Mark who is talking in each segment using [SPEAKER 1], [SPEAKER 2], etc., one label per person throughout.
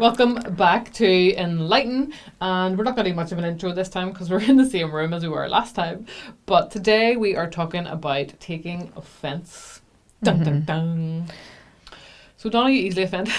[SPEAKER 1] Welcome back to Enlighten, and we're not going to do much of an intro this time because we're in the same room as we were last time. But today we are talking about taking offence. Dun dun dun. So Donna, are you easily offended?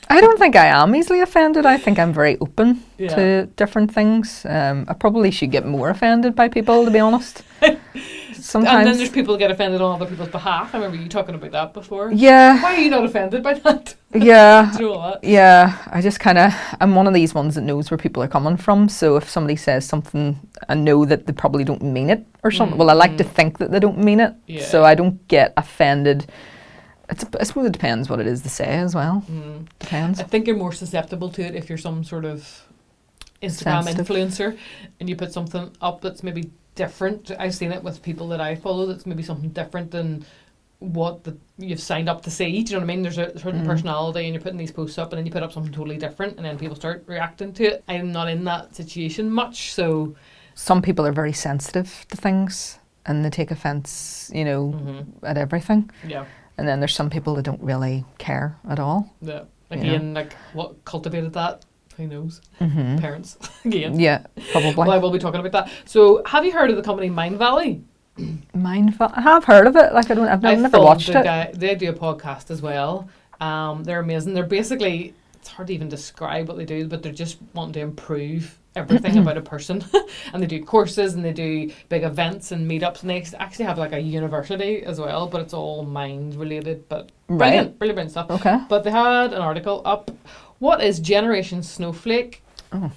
[SPEAKER 2] I don't think I am easily offended. I think I'm very open to different things. I probably should get more offended by people, to be honest. Sometimes.
[SPEAKER 1] And then there's people who get offended on other people's behalf. I remember you talking about that before.
[SPEAKER 2] Yeah.
[SPEAKER 1] Why are you not offended by that?
[SPEAKER 2] Yeah.
[SPEAKER 1] Do you know that?
[SPEAKER 2] Yeah. I just I'm one of these ones that knows where people are coming from. So if somebody says something, I know that they probably don't mean it or something. Well, I like to think that they don't mean it. Yeah. So I don't get offended. I suppose it depends what it is to say as well. Depends.
[SPEAKER 1] I think you're more susceptible to it if you're some sort of Instagram influencer and you put something up that's maybe different. I've seen it with people that I follow that's maybe something different than what you've signed up to see. Do you know what I mean? There's a certain personality and you're putting these posts up and then you put up something totally different and then people start reacting to it. I'm not in that situation much, so...
[SPEAKER 2] Some people are very sensitive to things and they take offence, at everything.
[SPEAKER 1] Yeah.
[SPEAKER 2] And then there's some people that don't really care at all.
[SPEAKER 1] Yeah. Again, like what cultivated that? Who knows? Parents. Again.
[SPEAKER 2] Yeah, probably.
[SPEAKER 1] Well, I will be talking about that. So, have you heard of the company Mind Valley?
[SPEAKER 2] I have heard of it. Like I've never watched it.
[SPEAKER 1] They do a podcast as well. They're amazing. They're basically, it's hard to even describe what they do, but they're just wanting to improve everything about a person. And they do courses and they do big events and meetups, and they actually have like a university as well, but it's all mind related, but brilliant stuff.
[SPEAKER 2] Okay.
[SPEAKER 1] But they had an article up, what is Generation Snowflake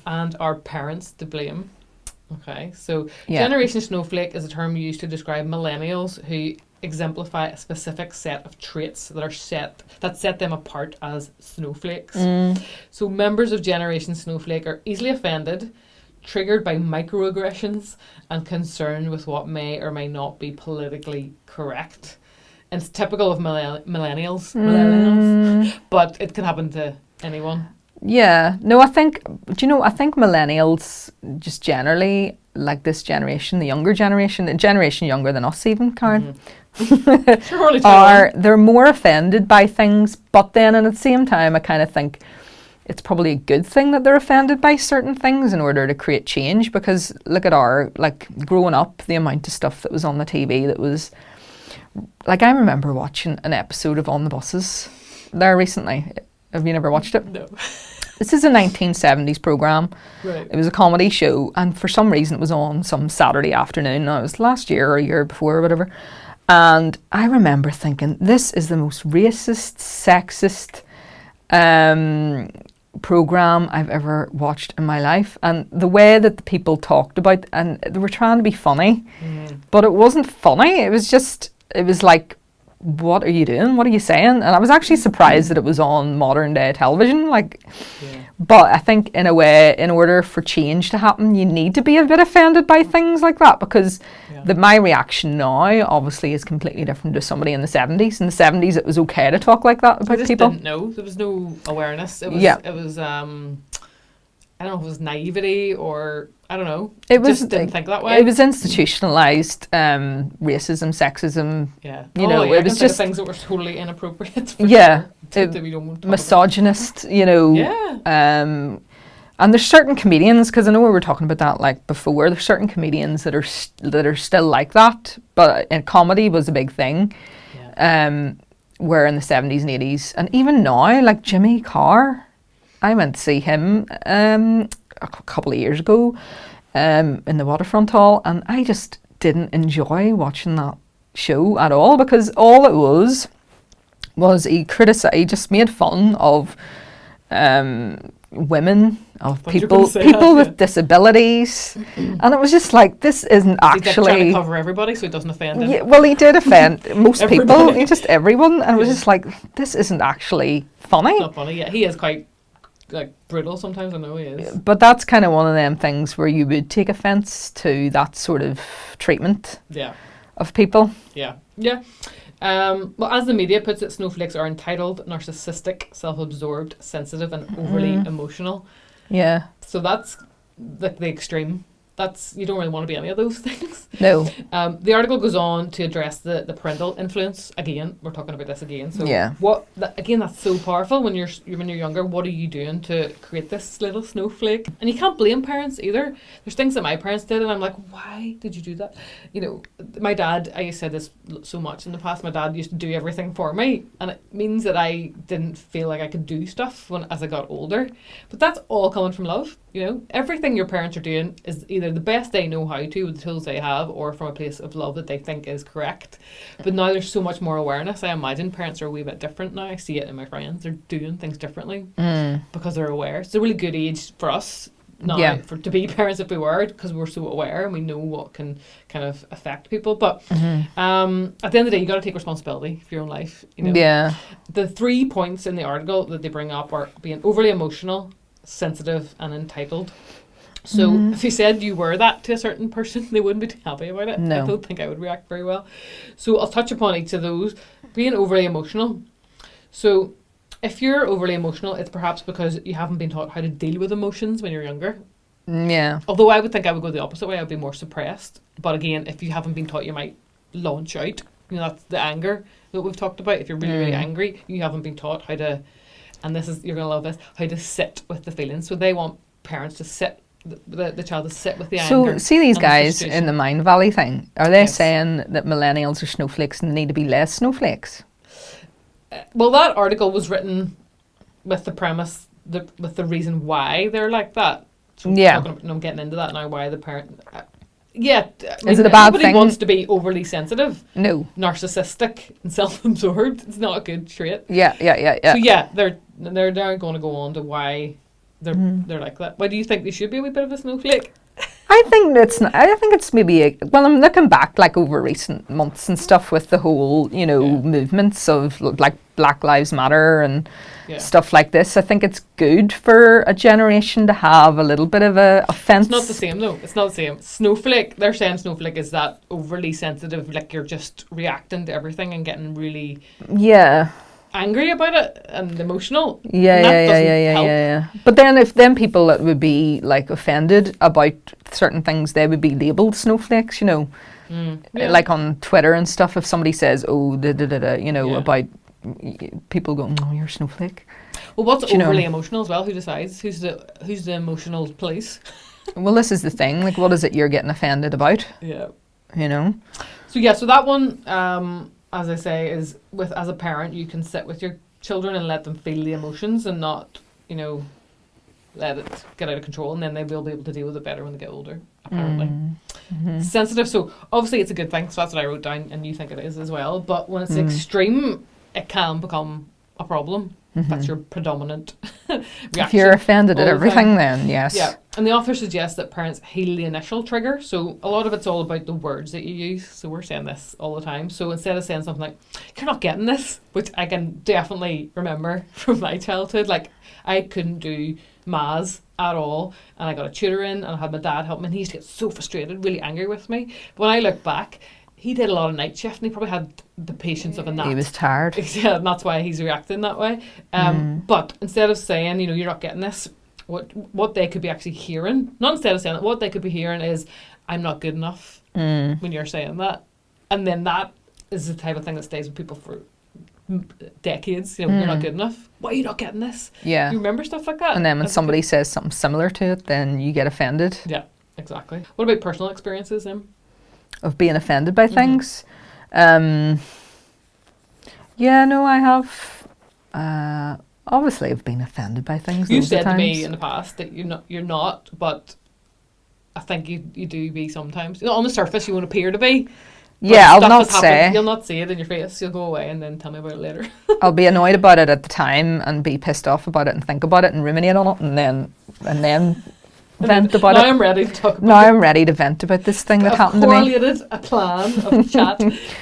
[SPEAKER 1] and are parents to blame? Okay, so Generation Snowflake is a term used to describe millennials who exemplify a specific set of traits that set them apart as snowflakes. So members of Generation Snowflake are easily offended, triggered by microaggressions, and concerned with what may or may not be politically correct. And it's typical of millennials, but it can happen to anyone.
[SPEAKER 2] Yeah, no, I think millennials just generally, like this generation, the younger generation, a generation younger than us even, Karen, they're more offended by things, but then at the same time, I kind of think it's probably a good thing that they're offended by certain things in order to create change, because look at growing up, the amount of stuff that was on the TV that was, like, I remember watching an episode of On the Buses there recently. Have you never watched it?
[SPEAKER 1] No.
[SPEAKER 2] This is a 1970s programme.
[SPEAKER 1] Right.
[SPEAKER 2] It was a comedy show, and for some reason it was on some Saturday afternoon. Now, it was last year or a year before or whatever. And I remember thinking, this is the most racist, sexist programme I've ever watched in my life. And the way that the people talked about, and they were trying to be funny, but it wasn't funny. It was like, what are you doing? What are you saying? And I was actually surprised that it was on modern day television. But I think in a way, in order for change to happen, you need to be a bit offended by things like that, because my reaction now obviously is completely different to somebody in the 70s. In the 70s, it was okay to talk like that about people.
[SPEAKER 1] Didn't know. There was no awareness. It was I don't know if it was naivety or I don't know. Just didn't think that way.
[SPEAKER 2] It was institutionalized racism, sexism.
[SPEAKER 1] Yeah.
[SPEAKER 2] It was just
[SPEAKER 1] things that were totally inappropriate.
[SPEAKER 2] That we don't misogynist. And there's certain comedians, because I know we were talking about that like before. There's certain comedians that are still like that, but in comedy was a big thing. Yeah. Where in the 70s and 80s, and even now, like Jimmy Carr. I went to see him a couple of years ago in the Waterfront Hall, and I just didn't enjoy watching that show at all, because all it was he just made fun of women, of people with disabilities, and it was just like, this isn't actually...
[SPEAKER 1] trying to cover everybody so it doesn't offend them.
[SPEAKER 2] Yeah, well, he did offend most people, just everyone, and it was just like, this isn't actually funny.
[SPEAKER 1] It's not funny, yeah. He is quite brutal sometimes, I know he is.
[SPEAKER 2] But that's kind of one of them things where you would take offence to that sort of treatment of people.
[SPEAKER 1] Yeah. Well, as the media puts it, snowflakes are entitled, narcissistic, self-absorbed, sensitive and overly emotional.
[SPEAKER 2] Yeah.
[SPEAKER 1] So that's like the extreme you don't really want to be any of those things.
[SPEAKER 2] No.
[SPEAKER 1] The article goes on to address the parental influence. Again, we're talking about this again. So that's so powerful when you're younger. What are you doing to create this little snowflake? And you can't blame parents either. There's things that my parents did, and I'm like, why did you do that? You know, my dad. I said this so much in the past. My dad used to do everything for me, and it means that I didn't feel like I could do stuff as I got older. But that's all coming from love. You know, everything your parents are doing is either the best they know how to with the tools they have, or from a place of love that they think is correct. But now there's so much more awareness. I imagine parents are a wee bit different now. I see it in my friends. They're doing things differently because they're aware. It's a really good age for us now to be parents if we were, because we're so aware and we know what can kind of affect people. But at the end of the day, you got to take responsibility for your own life. You know? Yeah. The 3 points in the article that they bring up are being overly emotional, sensitive, and entitled. So if you said you were that to a certain person, they wouldn't be too happy about it. No. I don't think I would react very well. So I'll touch upon each of those. Being overly emotional. So if you're overly emotional, it's perhaps because you haven't been taught how to deal with emotions when you're younger. Yeah. Although I would think I would go the opposite way. I would be more suppressed. But again, if you haven't been taught, you might launch out. You know, that's the anger that we've talked about. If you're really, really angry, you haven't been taught how to, and you're going to love this, how to sit with the feelings. So they want parents to sit, the child to sit with the anger. So
[SPEAKER 2] see these guys in the Mind Valley thing, are they saying that millennials are snowflakes and they need to be less snowflakes?
[SPEAKER 1] Well, that article was written with the premise, with the reason why they're like that. So I'm getting into that now, why the parent...
[SPEAKER 2] is it a bad thing?
[SPEAKER 1] Nobody wants to be overly sensitive.
[SPEAKER 2] No.
[SPEAKER 1] Narcissistic and self-absorbed. It's not a good trait.
[SPEAKER 2] Yeah.
[SPEAKER 1] So they're going to go on to why they're like that. Why do you think they should be a wee bit of a snowflake?
[SPEAKER 2] I think it's maybe I'm looking back like over recent months and stuff with the whole, movements of like Black Lives Matter and stuff like this. I think it's good for a generation to have a little bit of a offense.
[SPEAKER 1] It's not the same though. It's not the same. Snowflake, they're saying snowflake is that overly sensitive, like you're just reacting to everything and getting really angry about it and emotional.
[SPEAKER 2] Yeah. But then if people that would be like offended about certain things, they would be labelled snowflakes, like on Twitter and stuff. If somebody says, about people going, "Oh, you're a snowflake."
[SPEAKER 1] Well, what's overly emotional as well? Who decides? Who's the emotional place?
[SPEAKER 2] Well, this is the thing. Like, what is it you're getting offended about? Yeah.
[SPEAKER 1] So that one, as I say, is as a parent, you can sit with your children and let them feel the emotions and not, let it get out of control, and then they will be able to deal with it better when they get older, apparently. Mm-hmm. Sensitive, so obviously it's a good thing, so that's what I wrote down, and you think it is as well, but when it's extreme, it can become a problem. That's your predominant reaction.
[SPEAKER 2] If you're offended at everything, then yes.
[SPEAKER 1] Yeah, and the author suggests that parents heal the initial trigger. So a lot of it's all about the words that you use. So we're saying this all the time. So instead of saying something like, "You're not getting this," which I can definitely remember from my childhood, like I couldn't do maths at all, and I got a tutor in, and I had my dad help me, and he used to get so frustrated, really angry with me. But when I look back, he did a lot of night shift, and he probably had the patience of a gnat.
[SPEAKER 2] He was tired.
[SPEAKER 1] Yeah, and that's why he's reacting that way. But instead of saying, you're not getting this, what they could be actually hearing, not instead of saying it, what they could be hearing is, "I'm not good enough," when you're saying that. And then that is the type of thing that stays with people for decades. You're not good enough. Why are you not getting this? Yeah. You remember stuff like that?
[SPEAKER 2] And then when somebody says something similar to it, then you get offended.
[SPEAKER 1] Yeah, exactly. What about personal experiences, Em?
[SPEAKER 2] Of being offended by things. I have. Obviously, I've been offended by things.
[SPEAKER 1] You've said to me in the past that you're not, but I think you do be sometimes. On the surface, you won't appear to be.
[SPEAKER 2] Yeah, I'll not say.
[SPEAKER 1] You'll not see it in your face. You'll go away and then tell me about it later.
[SPEAKER 2] I'll be annoyed about it at the time and be pissed off about it and think about it and ruminate on it and then vent about it.
[SPEAKER 1] Now I'm ready to talk about it.
[SPEAKER 2] Now I'm ready to vent about this thing that happened to me.
[SPEAKER 1] I've correlated a plan of chat.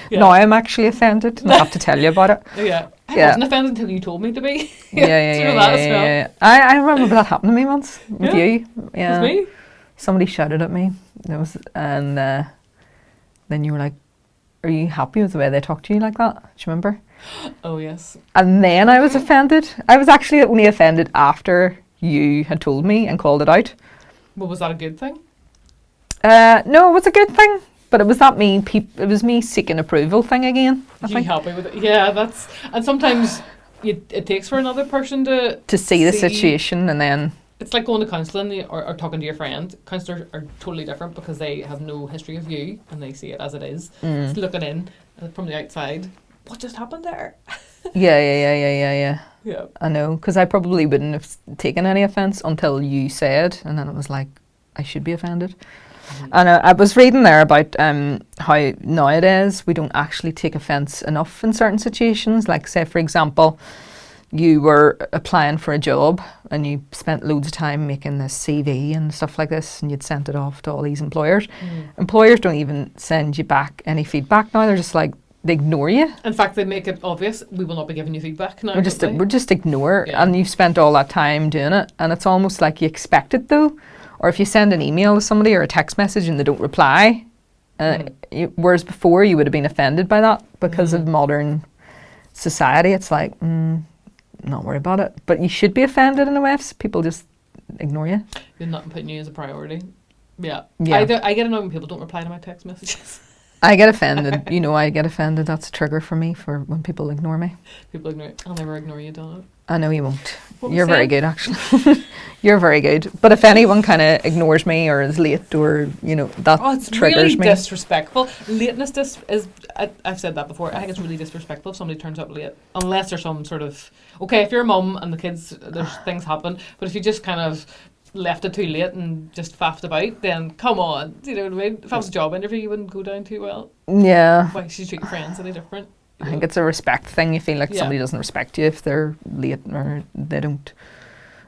[SPEAKER 2] Yeah. Now I'm actually offended and I have to tell you about it.
[SPEAKER 1] Yeah. I wasn't offended until you told me to be.
[SPEAKER 2] Yeah. I remember that happened to me once with you. Yeah.
[SPEAKER 1] With me?
[SPEAKER 2] Somebody shouted at me. And then you were like, "Are you happy with the way they talk to you like that?" Do you remember?
[SPEAKER 1] Oh, yes.
[SPEAKER 2] And then I was offended. I was actually only offended after you had told me and called it out.
[SPEAKER 1] Well, was that a good thing?
[SPEAKER 2] No, it was a good thing, but it was that it was me seeking approval thing again. I think.
[SPEAKER 1] Happy with it? Yeah, and sometimes it takes for another person
[SPEAKER 2] to see the situation, and then
[SPEAKER 1] it's like going to counselling or talking to your friend. Counsellors are totally different because they have no history of you and they see it as it is. Just looking in from the outside, what just happened there?
[SPEAKER 2] Yeah. I know, because I probably wouldn't have taken any offence until you said, and then it was like, I should be offended. And I was reading there about how nowadays we don't actually take offence enough in certain situations. Like, say, for example, you were applying for a job and you spent loads of time making this CV and stuff like this, and you'd sent it off to all these employers. Employers don't even send you back any feedback now. They're just like, they ignore you.
[SPEAKER 1] In fact, they make it obvious we will not be giving you feedback now.
[SPEAKER 2] We're just ignore, and you've spent all that time doing it, and it's almost like you expect it though. Or if you send an email to somebody or a text message and they don't reply, whereas before you would have been offended by that because of modern society. It's like, not worry about it, but you should be offended in a way if people just ignore you.
[SPEAKER 1] You're not putting you as a priority. Yeah. I get annoyed when people don't reply to my text messages.
[SPEAKER 2] I get offended. I get offended. That's a trigger for me for when people ignore me.
[SPEAKER 1] People ignore I'll never ignore you, Donna.
[SPEAKER 2] I know you won't. You're very good, actually. You're very good. But if anyone kind of ignores me or is late or, that
[SPEAKER 1] it's
[SPEAKER 2] triggers
[SPEAKER 1] really
[SPEAKER 2] me.
[SPEAKER 1] Disrespectful. Lateness is, I've said that before, I think it's really disrespectful if somebody turns up late. Unless there's some sort of, okay, if you're a mum and the kids, there's things happen, but if you just kind of left it too late and just faffed about, then come on, you know what I mean? If I was a job interview, you wouldn't go down too well.
[SPEAKER 2] Yeah.
[SPEAKER 1] Why should you treat your friends any different?
[SPEAKER 2] I think it's a respect thing. You feel like somebody doesn't respect you if they're late or they don't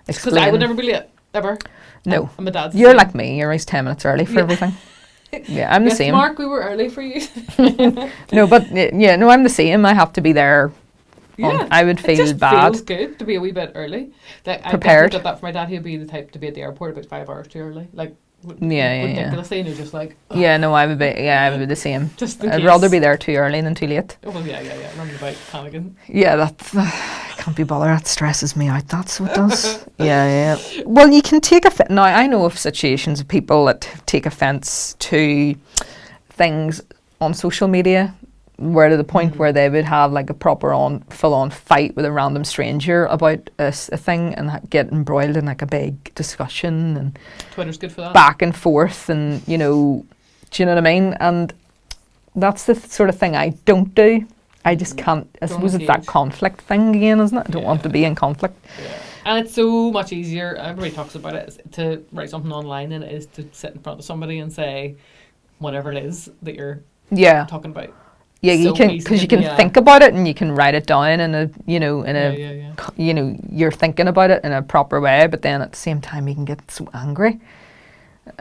[SPEAKER 2] explain.
[SPEAKER 1] Because I would never be late, ever.
[SPEAKER 2] No.
[SPEAKER 1] And my dad's
[SPEAKER 2] You're like me. You're always 10 minutes early for everything. Yeah, I'm the same.
[SPEAKER 1] Mark, we were early for you.
[SPEAKER 2] No, but I'm the same. I have to be there. I would feel
[SPEAKER 1] it just feels good to be a wee bit early. Like,
[SPEAKER 2] prepared.
[SPEAKER 1] I did that for my dad. He'd be the type to be at the airport about 5 hours too early. Like, ridiculously, and you're just like, ugh.
[SPEAKER 2] I would be the same.
[SPEAKER 1] Just in
[SPEAKER 2] I'd
[SPEAKER 1] case.
[SPEAKER 2] rather be there too early than too late.
[SPEAKER 1] Oh, well, yeah, running about panicking.
[SPEAKER 2] Yeah, that can't be bothered. That stresses me out. That's what does. Yeah. Well, you can take offence. Now, I know of situations of people that take offence to things on social media, where to the point where they would have like a proper full-on fight with a random stranger about a thing and get embroiled in like a big discussion and
[SPEAKER 1] Twitter's good for that.
[SPEAKER 2] Back and forth, and do you know what I mean? And that's the sort of thing I don't do. I just can't. I suppose it's that conflict thing again, isn't it? I don't want to be in conflict.
[SPEAKER 1] Yeah. And it's so much easier. Everybody talks about it to write something online than it is to sit in front of somebody and say whatever it is that you're talking about.
[SPEAKER 2] Yeah, you can, because you can think about it and you can write it down in you're thinking about it in a proper way, but then at the same time you can get so angry,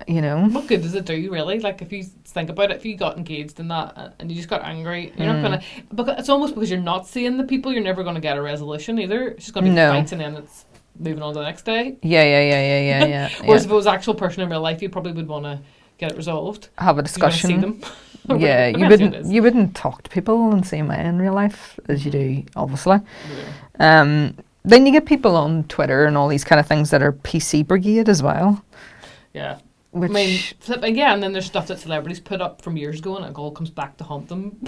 [SPEAKER 1] What good does it do, really? Like, if you think about it, if you got engaged in that and you just got angry, you're not going to, because it's almost because you're not seeing the people, you're never going to get a resolution either. It's just going to be fights and then it's moving on to the next day.
[SPEAKER 2] Yeah.
[SPEAKER 1] Whereas if it was an actual person in real life, you probably would want to get it resolved.
[SPEAKER 2] Have a discussion.
[SPEAKER 1] You want to see them.
[SPEAKER 2] Yeah, you wouldn't talk to people in the same way in real life as you do, obviously. Yeah. Then you get people on Twitter and all these kind of things that are PC brigade as well.
[SPEAKER 1] Yeah. And then there's stuff that celebrities put up from years ago and it all comes back to haunt them.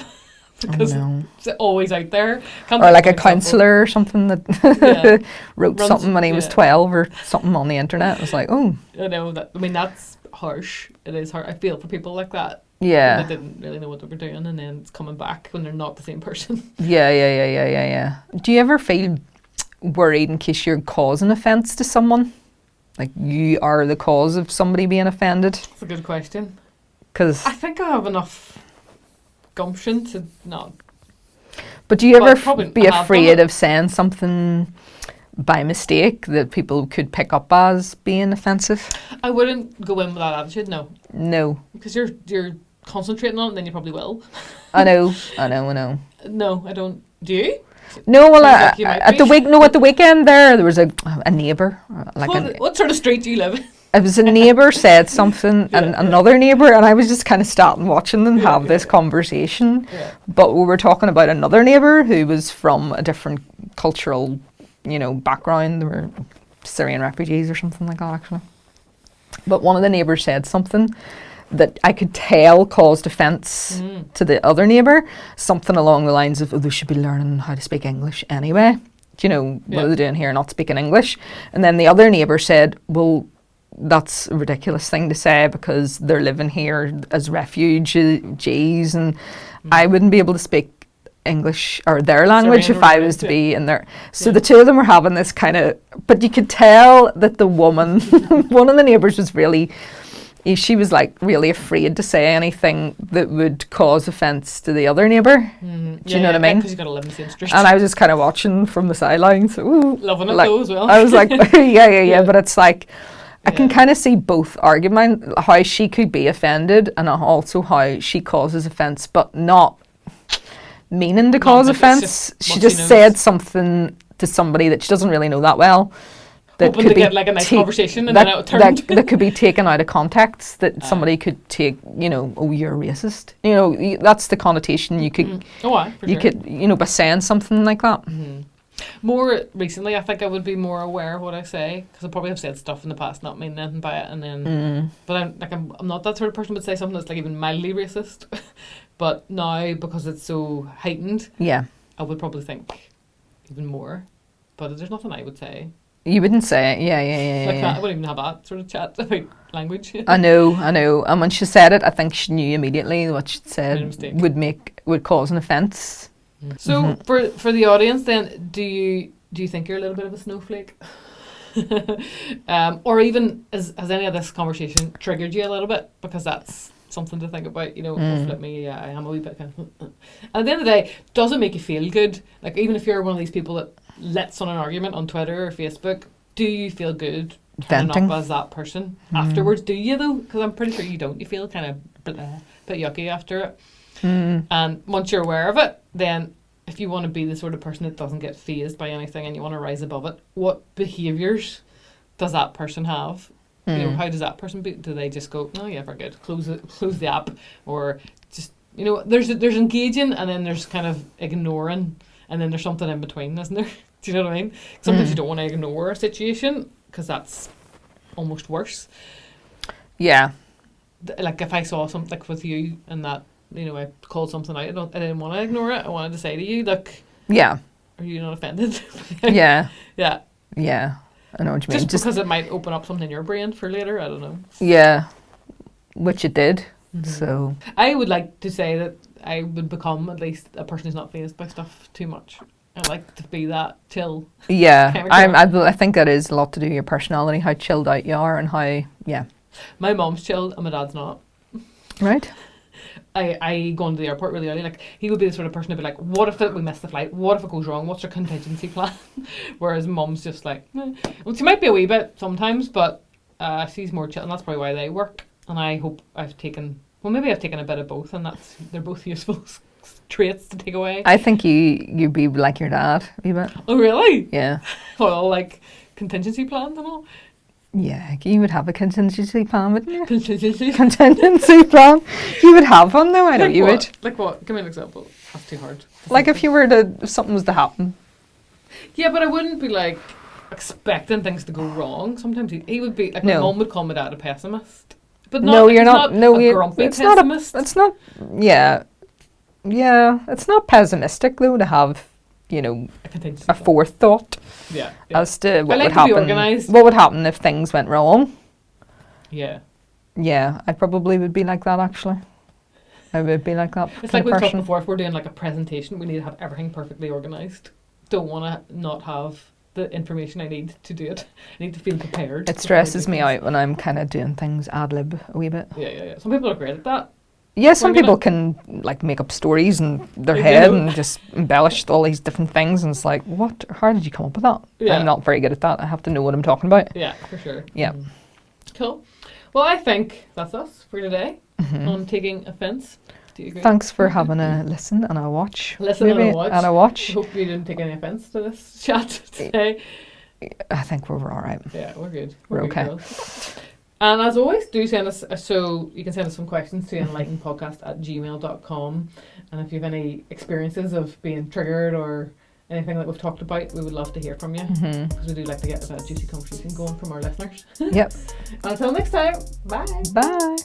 [SPEAKER 1] Because it's always out there.
[SPEAKER 2] Or like a counsellor or something that wrote something when he was 12 or something on the internet. It was like, oh.
[SPEAKER 1] I know, that's harsh. It is hard. I feel for people like that.
[SPEAKER 2] Yeah.
[SPEAKER 1] They didn't really know what they were doing and then it's coming back when they're not the same person.
[SPEAKER 2] Yeah. Do you ever feel worried in case you're causing offence to someone? Like you are the cause of somebody being offended?
[SPEAKER 1] That's a good question.
[SPEAKER 2] Because
[SPEAKER 1] I think I have enough gumption to not.
[SPEAKER 2] But do you ever be afraid of saying something by mistake that people could pick up as being offensive?
[SPEAKER 1] I wouldn't go in with that attitude, no.
[SPEAKER 2] No.
[SPEAKER 1] Because you're concentrating on it and then you probably will.
[SPEAKER 2] I know.
[SPEAKER 1] No, I don't. Do you?
[SPEAKER 2] No, well, at the weekend there was a neighbour.
[SPEAKER 1] What sort of street do you live in?
[SPEAKER 2] It was a neighbour said something and another neighbour, and I was just kind of starting watching them have this conversation. Yeah. But we were talking about another neighbour who was from a different cultural, background. They were Syrian refugees or something like that, actually. But one of the neighbours said something that I could tell caused offence to the other neighbour. Something along the lines of, oh, they should be learning how to speak English anyway. Do you know, what are they doing here not speaking English? And then the other neighbour said, well, that's a ridiculous thing to say because they're living here as refugees and I wouldn't be able to speak English or their language if I was to be in there. So the two of them were having this kind of, but you could tell that the woman, one of the neighbours was really, she was like really afraid to say anything that would cause offence to the other neighbour. Do you know what I mean?
[SPEAKER 1] Because you got to live in the same street.
[SPEAKER 2] And I was just kind of watching from the sidelines. Ooh,
[SPEAKER 1] loving it
[SPEAKER 2] like,
[SPEAKER 1] though as well.
[SPEAKER 2] I was like, yeah. But it's like, I can kind of see both arguments, how she could be offended and also how she causes offence, but not meaning to cause offence. She just said something to somebody that she doesn't really know that well. That
[SPEAKER 1] hoping to get like a nice conversation and then it turned.
[SPEAKER 2] That could be taken out of context, that somebody could take, you know, oh, you're racist. You know, that's the connotation you could, could, you know, by saying something like that.
[SPEAKER 1] More recently, I think I would be more aware of what I say because I probably have said stuff in the past, not meaning anything by it, and then. But I'm not that sort of person who would say something that's like even mildly racist. But now because it's so heightened, I would probably think even more. But there's nothing I would say.
[SPEAKER 2] You wouldn't say it, yeah.
[SPEAKER 1] I wouldn't even have that sort of chat about language.
[SPEAKER 2] I know. And when she said it, I think she knew immediately what she said would cause an offence.
[SPEAKER 1] So for the audience, then, do you think you're a little bit of a snowflake, or even has any of this conversation triggered you a little bit? Because that's something to think about. You know, flip me. Yeah, I am a wee bit kind of. And at the end of the day, does it make you feel good? Like even if you're one of these people that lets on an argument on Twitter or Facebook, do you feel good turning up as that person afterwards? Do you though? Because I'm pretty sure you don't. You feel kind of bit yucky after it. And once you're aware of it, then if you want to be the sort of person that doesn't get fazed by anything and you want to rise above it, what behaviours does that person have? You know, how does that person be? Do they just go, oh yeah, we're good, close the app, or just, you know, there's engaging and then there's kind of ignoring and then there's something in between, isn't there? Do you know what I mean? Sometimes you don't want to ignore a situation because that's almost worse. Yeah. Like if I saw something like with you and that, you know, I called something out, I didn't want to ignore it. I wanted to say to you, look, are you not offended? Yeah. I know what you mean. Just because it might open up something in your brain for later, I don't know. Yeah, which it did. So I would like to say that I would become at least a person who's not fazed by stuff too much. I like to be that chill. Yeah, I think that is a lot to do with your personality, how chilled out you are, and how My mom's chilled and my dad's not. Right. I go into the airport really early. Like he would be the sort of person who'd be like, what if we miss the flight? What if it goes wrong? What's our contingency plan? Whereas mum's just like, well, she might be a wee bit sometimes, but she's more chill, and that's probably why they work. And I hope I've taken a bit of both, and they're both useful traits to take away. I think you'd be like your dad a wee bit. Oh really? Yeah. Well, like contingency plans and all. Yeah, you would have a contingency plan, wouldn't you? Contingency plan. You would have one though, I know you would. Like what? Give me an example. That's too hard. Like if something was to happen. Yeah, but I wouldn't be like expecting things to go wrong. Sometimes he would be like, my mum would call my dad a pessimist. But no, you're not. No, a grumpy pessimist. It's not. Yeah, it's not pessimistic though to have, you know, a forethought. Yeah. As to what would happen. What would happen if things went wrong? Yeah. Yeah, I probably would be like that actually. I would be like that. It's like we talked before. If we're doing like a presentation, we need to have everything perfectly organised. Don't want to not have the information I need to do it. I need to feel prepared. It stresses me out when I'm kind of doing things ad lib a wee bit. Yeah. Some people are great at that. Yeah, some people can like make up stories in their head and just embellish all these different things, and it's like, what? How did you come up with that? Yeah. I'm not very good at that. I have to know what I'm talking about. Yeah, for sure. Yeah. Cool. Well, I think that's us for today on taking offence. Do you agree? Thanks for having a listen and a watch. Listen and a watch. I hope you didn't take any offence to this chat today. I think we're all right. Yeah, we're good. We're okay. Girls. And as always, do send us, so you can send us some questions to enlightenedpodcast@gmail.com. And if you have any experiences of being triggered or anything that we've talked about, we would love to hear from you. Because we do like to get a juicy conversation going from our listeners. Yep. Until next time, bye. Bye.